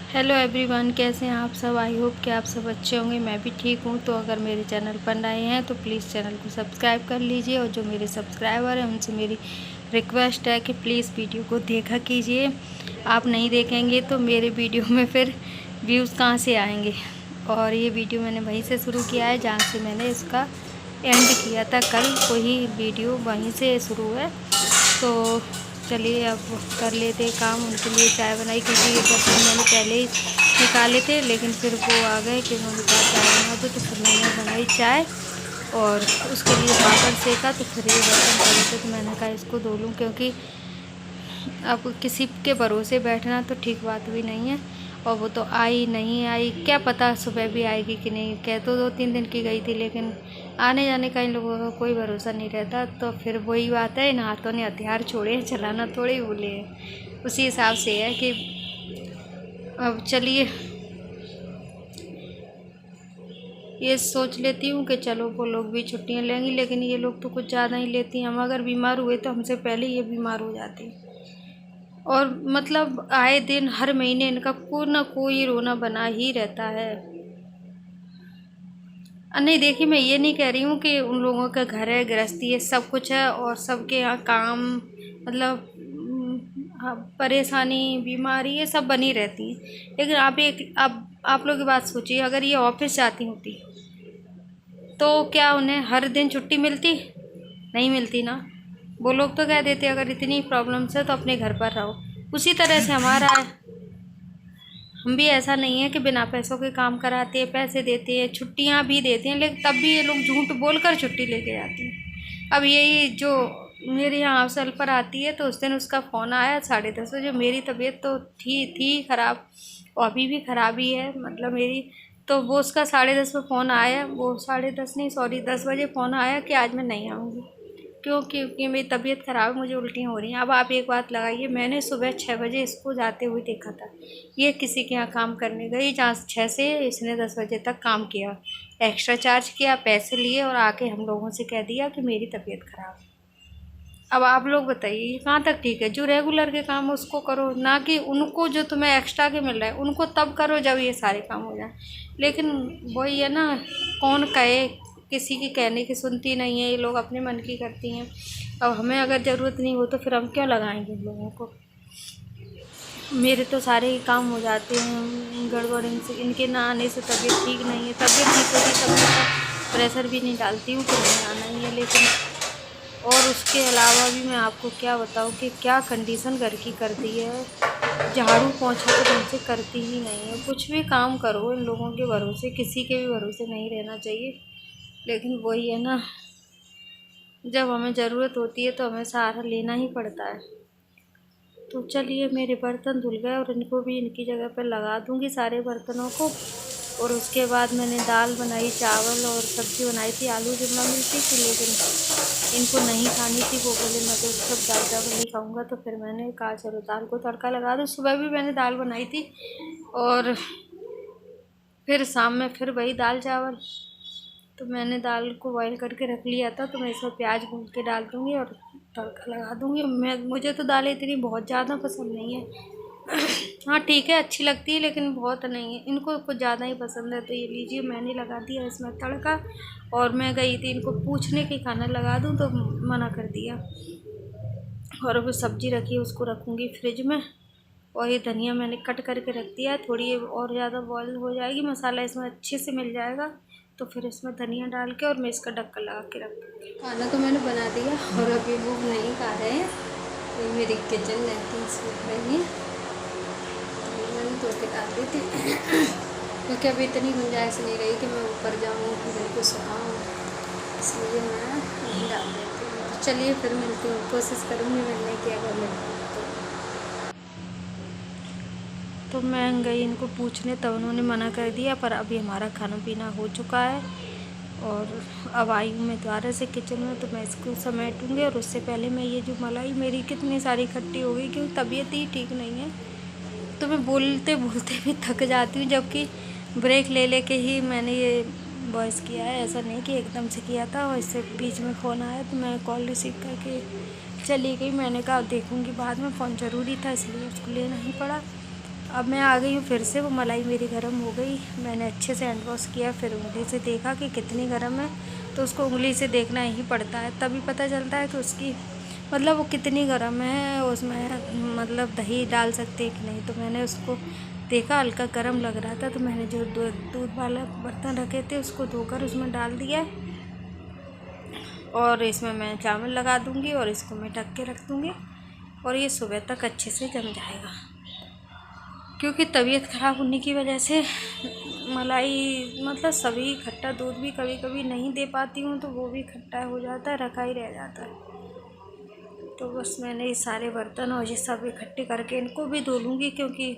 Hello everyone, कैसे हैं आप सब। आई होप कि आप सब अच्छे होंगे। मैं भी ठीक हूँ। तो अगर मेरे चैनल पर नए हैं तो प्लीज़ चैनल को सब्सक्राइब कर लीजिए, और जो मेरे सब्सक्राइबर हैं उनसे मेरी रिक्वेस्ट है कि प्लीज़ वीडियो को देखा कीजिए। आप नहीं देखेंगे तो मेरे वीडियो में फिर व्यूज़ कहाँ से आएंगे। और ये वीडियो मैंने वहीं से शुरू किया है जहाँ से मैंने इसका एंड किया था। कल वही वीडियो वहीं से शुरू है। तो चलिए अब कर लेते हैं काम। उनके लिए चाय बनाई, क्योंकि ये बर्तन मैंने पहले ही निकाले थे, लेकिन फिर वो आ गए कि उन्होंने कहा चाय बना दो, तो फिर मैंने बनाई चाय और उसके लिए पापड़ सेका। तो फिर ये बर्तन पड़े थे तो मैंने कहा इसको धो लूँ, क्योंकि अब किसी के भरोसे बैठना तो ठीक बात भी नहीं है। और वो तो आई नहीं आई, क्या पता सुबह भी आएगी कि नहीं। कह तो 2-3 दिन की गई थी, लेकिन आने जाने का इन लोगों का कोई भरोसा नहीं रहता। तो फिर वही बात है, इन हाथों ने हथियार छोड़े हैं, चलाना थोड़े ही भूले हैं। उसी हिसाब से है कि अब चलिए ये सोच लेती हूँ कि चलो वो लोग भी छुट्टियाँ लेंगी, लेकिन ये लोग तो कुछ ज़्यादा ही लेती हैं। हम अगर बीमार हुए तो हमसे पहले ये बीमार हो जाती। और मतलब आए दिन हर महीने इनका कोई ना कोई रोना बना ही रहता है। नहीं देखिए, मैं ये नहीं कह रही हूँ कि उन लोगों का घर है, गृहस्थी है, सब कुछ है और सबके यहाँ काम मतलब हाँ, परेशानी बीमारी ये सब बनी रहती है। लेकिन आप लोग की बात सोचिए, अगर ये ऑफिस जाती होती तो क्या उन्हें हर दिन छुट्टी मिलती? नहीं मिलती ना। वो लोग तो कह देते अगर इतनी प्रॉब्लम्स है तो अपने घर पर रहो। उसी तरह से हमारा है। हम भी ऐसा नहीं है कि बिना पैसों के काम कराते हैं, पैसे देते हैं, छुट्टियां भी देते हैं, लेकिन तब भी ये लोग झूठ बोलकर छुट्टी लेके जाती हैं। अब यही जो मेरे यहाँ अवसर पर आती है, तो उस दिन उसका फ़ोन आया 10:30 बजे। मेरी तबीयत तो थी ख़राब, और अभी भी ख़राब ही है मतलब मेरी। तो वो उसका 10:30 पे फ़ोन आया, वो 10:30 नहीं सॉरी 10 बजे फ़ोन आया कि आज मैं नहीं आऊँगी। क्यों? क्योंकि मेरी तबीयत ख़राब है, मुझे उल्टियाँ हो रही हैं। अब आप एक बात लगाइए, मैंने सुबह 6 बजे इसको जाते हुए देखा था। ये किसी के यहाँ काम करने गई, जहाँ 6 से इसने 10 बजे तक काम किया, एक्स्ट्रा चार्ज किया, पैसे लिए और आके हम लोगों से कह दिया कि मेरी तबीयत ख़राब है। अब आप लोग बताइए ये कहाँ तक ठीक है? जो रेगुलर के काम उसको करो, ना कि उनको जो तुम्हें एक्स्ट्रा के मिल रहा है उनको तब करो जब ये सारे काम हो जाए। लेकिन वही है ना, कौन कहे, किसी की कहने की सुनती नहीं है, ये लोग अपने मन की करती हैं। अब हमें अगर ज़रूरत नहीं हो तो फिर हम क्यों लगाएंगे इन लोगों को। मेरे तो सारे ही काम हो जाते हैं गड़बड़ इनसे, इनके ना आने से। तबीयत ठीक नहीं है, तबीयत ठीक होती तब मैं प्रेशर भी नहीं डालती हूँ कि नहीं आना ही है। लेकिन और उसके अलावा भी मैं आपको क्या बताऊँ कि क्या कंडीशन घर की कर दी है। झाड़ू पोंछा तो हमसे करती ही नहीं है। कुछ भी काम करो इन लोगों के भरोसे, किसी के भी भरोसे नहीं रहना चाहिए। लेकिन वही है ना, जब हमें ज़रूरत होती है तो हमें सहारा लेना ही पड़ता है। तो चलिए मेरे बर्तन धुल गए और इनको भी इनकी जगह पर लगा दूँगी सारे बर्तनों को। और उसके बाद मैंने दाल बनाई, चावल और सब्ज़ी बनाई थी, आलू शिमला मिर्च थी, लेकिन इनको नहीं खानी थी। वो बोले मैं तो सब दाल चावल नहीं खाऊंगा। तो फिर मैंने कहा चलो दाल को तड़का लगा दो। सुबह भी मैंने दाल बनाई थी और फिर शाम में फिर वही दाल चावल। तो मैंने दाल को बॉईल करके रख लिया था, तो मैं इसमें प्याज भून के डाल दूँगी और तड़का लगा दूँगी। मुझे तो दालें इतनी बहुत ज़्यादा पसंद नहीं है। हाँ ठीक है, अच्छी लगती है, लेकिन बहुत नहीं है। इनको कुछ ज़्यादा ही पसंद है। तो ये लीजिए मैंने लगा दिया इसमें तड़का। और मैं गई थी इनको पूछने कि खाना लगा दूँ, तो मना कर दिया। और अभी सब्ज़ी रखी है, उसको रखूँगी फ्रिज में। और ये धनिया मैंने कट करके रख दिया है, थोड़ी और ज़्यादा बॉयल हो जाएगी, मसाला इसमें अच्छे से मिल जाएगा। तो फिर इसमें धनिया डाल के और मैं इसका ढक्कन लगा के रख दूँगी। खाना तो मैंने बना दिया और अभी लोग नहीं खा रहे हैं। तो मेरी किचन नैपकिन सूख रही है, मैंने धो के डाल दी थी क्योंकि अभी इतनी गुंजाइश नहीं रही कि मैं ऊपर जाऊँ फिर इनको सुखाऊँ, इसलिए मैं नहीं डाल देती हूँ। तो चलिए फिर मिलती हूँ, कोशिश करूँगी मिलने की अगर मिलती हूँ तो मैं गई इनको पूछने, तब उन्होंने मना कर दिया। पर अभी हमारा खाना पीना हो चुका है और अब आई हूँ मैं दोबारा से किचन में, तो मैं इसको समेटूँगी। और उससे पहले मैं ये जो मलाई मेरी कितनी सारी इकट्ठी हो गई, क्योंकि तबीयत ही ठीक नहीं है। तो मैं बोलते बोलते भी थक जाती हूँ, जबकि ब्रेक ले लेके ही मैंने ये वॉइस किया है। ऐसा नहीं कि एकदम से किया था। और इससे बीच में फ़ोन आया तो मैं कॉल रिसीव करके चली गई। मैंने कहा देखूँगी बाद में, फ़ोन ज़रूरी था इसलिए उसको लेना ही पड़ा। अब मैं आ गई हूँ फिर से। वो मलाई मेरी गर्म हो गई, मैंने अच्छे से हैंड वॉश किया, फिर उंगली से देखा कि कितनी गर्म है। तो उसको उंगली से देखना ही पड़ता है, तभी पता चलता है कि उसकी मतलब वो कितनी गर्म है। उसमें मतलब दही डाल सकते हैं कि नहीं। तो मैंने उसको देखा, हल्का गर्म लग रहा था, तो मैंने जो दूध वाला बर्तन रखे थे उसको धोकर उसमें डाल दिया। और इसमें मैं चावल लगा दूँगी और इसको मैं ढक के रख दूँगी और ये सुबह तक अच्छे से जम जाएगा। क्योंकि तबीयत ख़राब होने की वजह से मलाई मतलब सभी खट्टा दूध भी कभी कभी नहीं दे पाती हूँ, तो वो भी खट्टा हो जाता है, रखा ही रह जाता है। तो बस मैंने ये सारे बर्तन और ये सब इकट्ठे करके इनको भी धो लूँगी, क्योंकि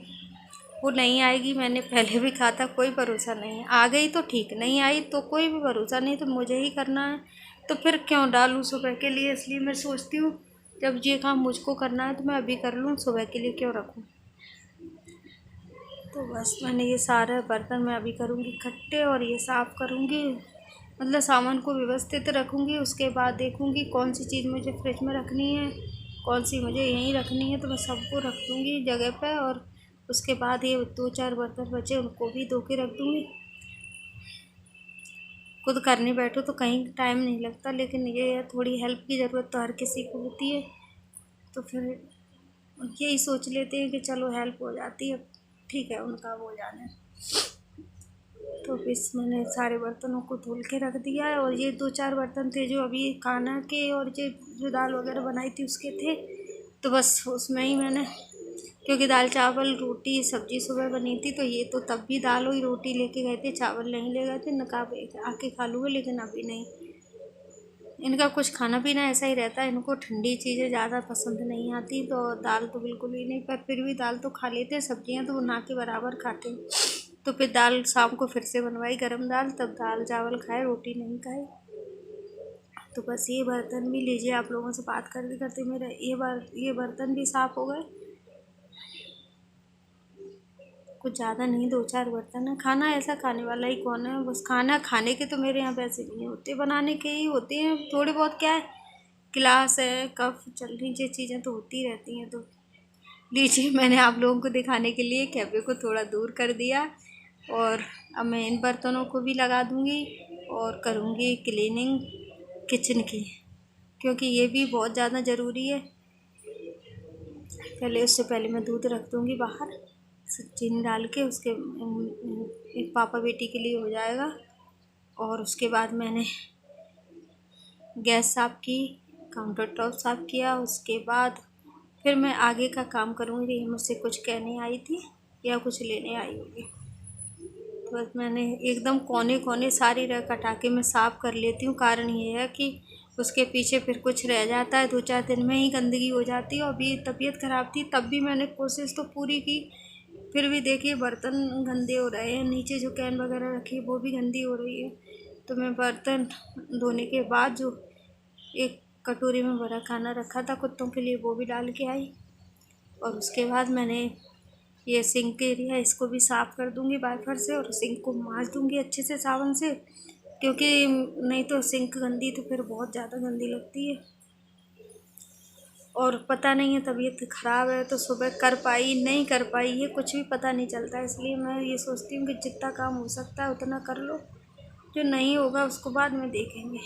वो नहीं आएगी। मैंने पहले भी कहा था, कोई भरोसा नहीं है। आ गई तो ठीक, नहीं आई तो कोई भी भरोसा नहीं, तो मुझे ही करना है। तो फिर क्यों डालूँ सुबह के लिए। इसलिए मैं सोचती हूँ जब ये काम मुझको करना है तो मैं अभी कर लूँ, सुबह के लिए क्यों रखूँ। तो बस मैंने ये सारे बर्तन मैं अभी करूँगी इकट्ठे और ये साफ़ करूँगी। मतलब सामान को व्यवस्थित रखूँगी, उसके बाद देखूँगी कौन सी चीज़ मुझे फ्रिज में रखनी है, कौन सी मुझे यहीं रखनी है, तो मैं सबको रख दूँगी जगह पे। और उसके बाद ये 2-4 बर्तन बचे उनको भी धो के रख दूँगी। खुद करने बैठो तो कहीं टाइम नहीं लगता, लेकिन ये है थोड़ी हेल्प की ज़रूरत तो हर किसी को होती है। तो फिर यही सोच लेते हैं कि चलो हेल्प हो जाती है, ठीक है उनका वो जाने। तो फिर मैंने सारे बर्तनों को धुल के रख दिया है। और ये 2-4 बर्तन थे जो अभी खाना के और जो दाल वगैरह बनाई थी उसके थे, तो बस उसमें ही मैंने, क्योंकि दाल चावल रोटी सब्जी सुबह बनी थी, तो ये तो तब भी दाल हुई, रोटी लेके गए थे, चावल नहीं ले गए थे। नकाब आके खा लूँगे, लेकिन अभी नहीं। इनका कुछ खाना पीना ऐसा ही रहता है, इनको ठंडी चीज़ें ज़्यादा पसंद नहीं आती। तो दाल तो बिल्कुल ही नहीं, पर फिर भी दाल तो खा लेते हैं, सब्जियां तो वो ना के बराबर खाते हैं। तो फिर दाल शाम को फिर से बनवाई गरम दाल, तब दाल चावल खाए, रोटी नहीं खाए। तो बस ये बर्तन भी लीजिए, आप लोगों से बात करते करते मेरा ये बर्तन भी साफ़ हो गए। कुछ ज़्यादा नहीं, 2-4 बर्तन है। खाना ऐसा खाने वाला ही कौन है। बस खाना खाने के तो मेरे यहाँ पैसे नहीं होते, बनाने के ही होते हैं थोड़े बहुत। क्या है, गिलास है, कप, चल रही ये चीज़ें तो होती रहती हैं। तो लीजिए, मैंने आप लोगों को दिखाने के लिए कैमरे को थोड़ा दूर कर दिया। और अब मैं इन बर्तनों को भी लगा दूँगी और करूँगी क्लीनिंग किचन की, क्योंकि ये भी बहुत ज़्यादा ज़रूरी है। पहले उससे पहले मैं दूध रख दूँगी बाहर, चीनी डाल के, उसके एक पापा बेटी के लिए हो जाएगा। और उसके बाद मैंने गैस साफ़ की, काउंटर टॉप साफ़ किया। उसके बाद फिर मैं आगे का काम करूँगी। ये मुझसे कुछ कहने आई थी या कुछ लेने आई होगी। तो बस मैंने एकदम कोने कोने सारी रैक हटा के मैं साफ़ कर लेती हूँ। कारण ये है कि उसके पीछे फिर कुछ रह जाता है, 2-4 दिन में ही गंदगी हो जाती है। और अभी तबीयत ख़राब थी, तब भी मैंने कोशिश तो पूरी की, फिर भी देखिए बर्तन गंदे हो रहे हैं। नीचे जो कैन वगैरह रखी है वो भी गंदी हो रही है। तो मैं बर्तन धोने के बाद जो एक कटोरी में भरा खाना रखा था कुत्तों के लिए, वो भी डाल के आई। और उसके बाद मैंने ये सिंक एरिया इसको भी साफ़ कर दूँगी वाइपर से, और सिंक को मांज दूँगी अच्छे से साबुन से, क्योंकि नहीं तो सिंक गंदी तो फिर बहुत ज़्यादा गंदी लगती है। और पता नहीं है, तबीयत ख़राब है तो सुबह कर पाई नहीं कर पाई, ये कुछ भी पता नहीं चलता। इसलिए मैं ये सोचती हूँ कि जितना काम हो सकता है उतना कर लो, जो नहीं होगा उसको बाद में देखेंगे।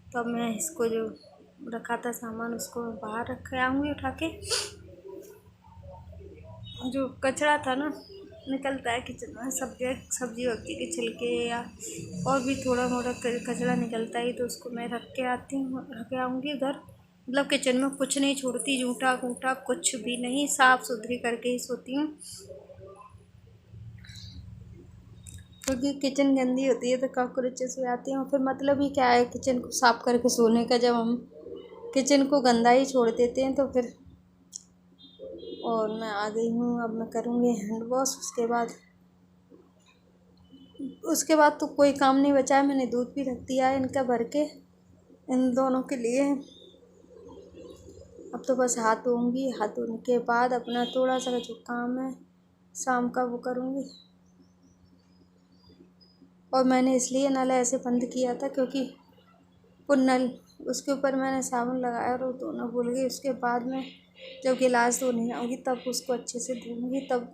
तो अब मैं इसको जो रखा था सामान उसको बाहर रख आऊँगी उठा के। जो कचरा था ना निकलता है किचन में, सब्जी वब्जी के छिलके या और भी थोड़ा मोड़ा कचरा निकलता है, तो उसको मैं रख के आऊँगी घर। मतलब किचन में कुछ नहीं छोड़ती, जूठा कूठा कुछ भी नहीं, साफ़ सुथरी करके ही सोती हूँ। क्योंकि किचन गंदी होती है तो कॉकरोचेस हो जाती हैं, और फिर मतलब ही क्या है किचन को साफ़ करके सोने का, जब हम किचन को गंदा ही छोड़ देते हैं तो फिर। और मैं आ गई हूँ, अब मैं करूँगी हैंड वॉश। उसके बाद तो कोई काम नहीं बचा है। मैंने दूध भी रख दिया है इनका भर के, इन दोनों के लिए। अब तो बस हाथ धोऊँगी, हाथ धोने के बाद अपना थोड़ा सा जो काम है शाम का वो करूँगी। और मैंने इसलिए नल ऐसे बंद किया था क्योंकि वो नल, उसके ऊपर मैंने साबुन लगाया और वो धोना भूल गई। उसके बाद में जब गिलास धोने जाऊँगी तब उसको अच्छे से धोऊँगी, तब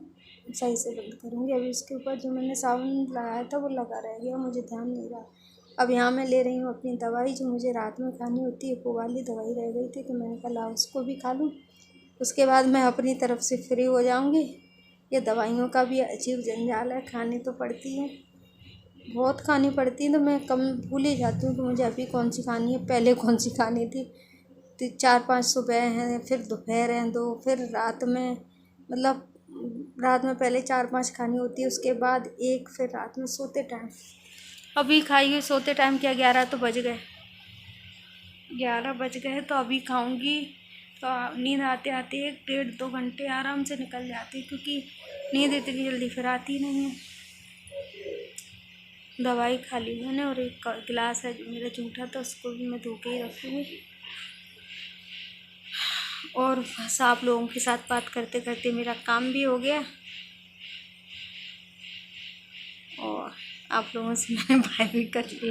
सही से बंद करूँगी। अभी उसके ऊपर जो मैंने साबुन लगाया था वो लगा रह गया, मुझे ध्यान नहीं रहा। अब यहाँ मैं ले रही हूँ अपनी दवाई जो मुझे रात में खानी होती है, वो वाली दवाई रह गई थी, तो मैंने कहा लाओ उसको भी खा लूँ, उसके बाद मैं अपनी तरफ से फ्री हो जाऊँगी। ये दवाइयों का भी अजीब जंजाल है, खानी तो पड़ती है, बहुत खानी पड़ती है, तो मैं कम भूल ही जाती हूँ कि मुझे अभी कौन सी खानी है, पहले कौन सी खानी थी। तो 4-5 सुबह हैं, फिर दोपहर हैं 2, फिर रात में, मतलब रात में पहले 4-5 खानी होती है, उसके बाद 1, फिर रात में सोते टाइम। अभी खाइए, सोते टाइम क्या 11 तो बज गए, 11 बज गए, तो अभी खाऊंगी। तो नींद आते आते 1-1.5-2 घंटे आराम से निकल जाती, क्योंकि नींद इतनी जल्दी फिर आती नहीं है। दवाई खा ली मैंने, और एक गिलास है जो मेरा जूठा था, उसको भी मैं धो के ही रखूँगी। और बस आप लोगों के साथ बात करते करते मेरा काम भी हो गया, और आप लोगों से मैंने बाय भी कर ली।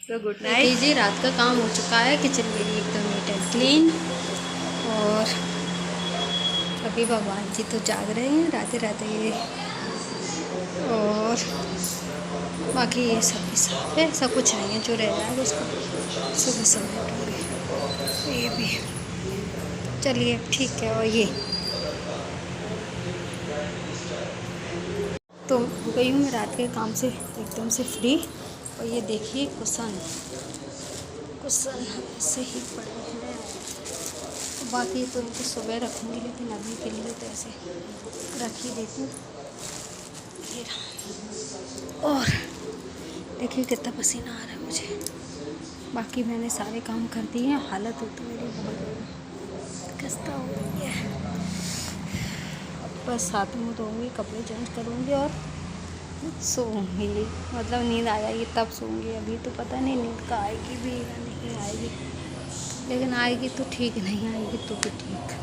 तो गुड नाइट। लीजिए, रात का काम हो चुका है, किचन मेरी एकदम नीट एंड क्लीन। और अभी भगवान जी तो जाग रहे हैं राधे राधे, और बाकी ये सब भी साफ है, सब कुछ नहीं है, जो रह जाएगा उसको सुबह समेटूँगी। तो ये भी चलिए ठीक है। और ये तो हो गई हूँ मैं रात के काम से एकदम से फ्री। और ये देखिए कुशन ऐसे ही पड़े हैं, बाकी तो इनको सुबह रखूँगी, लेकिन अभी के लिए तो ऐसे रख ही देती हूँ। और देखिए कितना पसीना आ रहा है मुझे। बाकी मैंने सारे काम कर दिए हैं, हालत हो तो मेरी बहुत खस्ता हो गई है। बस हाथ मुँह धोऊँगी, कपड़े चेंज करूँगी और सोऊंगी, मतलब नींद आ जाएगी तब सोऊंगी। अभी तो पता नहीं नींद का आएगी भी या नहीं आएगी, लेकिन आएगी तो ठीक, नहीं आएगी तो भी ठीक।